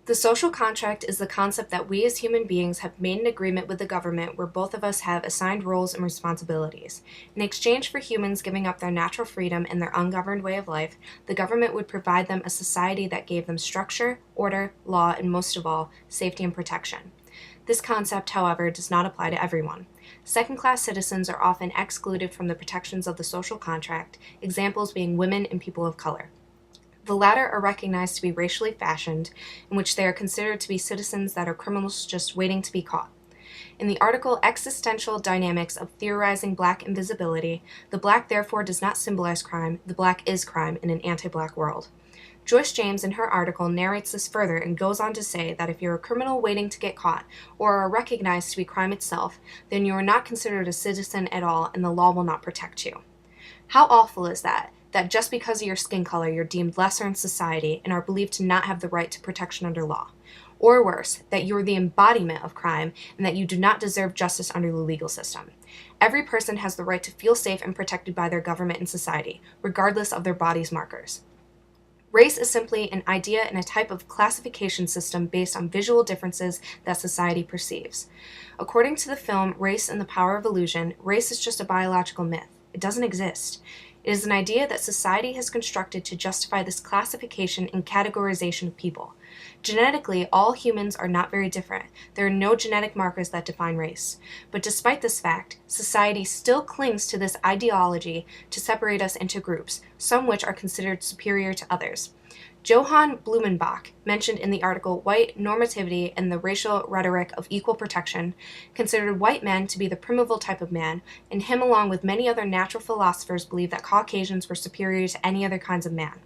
The social contract is the concept that we as human beings have made an agreement with the government where both of us have assigned roles and responsibilities. In exchange for humans giving up their natural freedom and their ungoverned way of life, the government would provide them a society that gave them structure, order, law, and most of all, safety and protection. This concept, however, does not apply to everyone. Second-class citizens are often excluded from the protections of the social contract, examples being women and people of color. The latter are recognized to be racially fashioned, in which they are considered to be citizens that are criminals just waiting to be caught. In the article Existential Dynamics of Theorizing Black Invisibility, the black therefore does not symbolize crime, the black is crime in an anti-black world. Joyce James in her article narrates this further and goes on to say that if you're a criminal waiting to get caught, or are recognized to be crime itself, then you are not considered a citizen at all and the law will not protect you. How awful is that? That just because of your skin color, you're deemed lesser in society and are believed to not have the right to protection under law. Or worse, that you are the embodiment of crime and that you do not deserve justice under the legal system. Every person has the right to feel safe and protected by their government and society, regardless of their body's markers. Race is simply an idea and a type of classification system based on visual differences that society perceives. According to the film Race and the Power of Illusion, race is just a biological myth. It doesn't exist. It is an idea that society has constructed to justify this classification and categorization of people. Genetically, all humans are not very different. There are no genetic markers that define race. But despite this fact, society still clings to this ideology to separate us into groups, some which are considered superior to others. Johann Blumenbach, mentioned in the article White Normativity and the Racial Rhetoric of Equal Protection, considered white men to be the primeval type of man, and him along with many other natural philosophers believed that Caucasians were superior to any other kinds of man.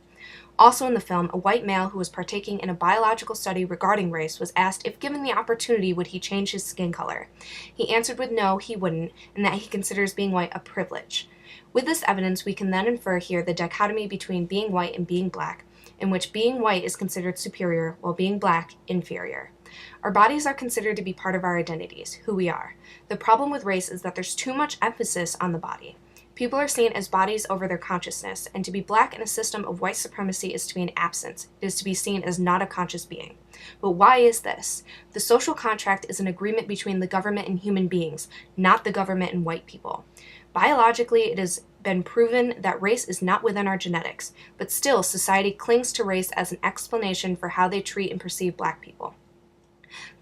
Also in the film, a white male who was partaking in a biological study regarding race was asked if given the opportunity would he change his skin color. He answered with no, he wouldn't, and that he considers being white a privilege. With this evidence, we can then infer here the dichotomy between being white and being black, in which being white is considered superior while being black inferior. Our bodies are considered to be part of our identities, who we are. The problem with race is that there's too much emphasis on the body. People are seen as bodies over their consciousness, and to be black in a system of white supremacy is to be an absence. It is to be seen as not a conscious being. But why is this? The social contract is an agreement between the government and human beings, not the government and white people. Biologically, it has been proven that race is not within our genetics, but still society clings to race as an explanation for how they treat and perceive black people.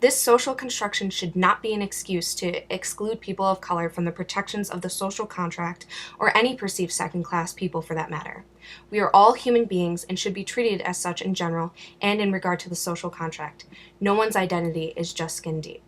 This social construction should not be an excuse to exclude people of color from the protections of the social contract or any perceived second-class people for that matter. We are all human beings and should be treated as such in general and in regard to the social contract. No one's identity is just skin deep.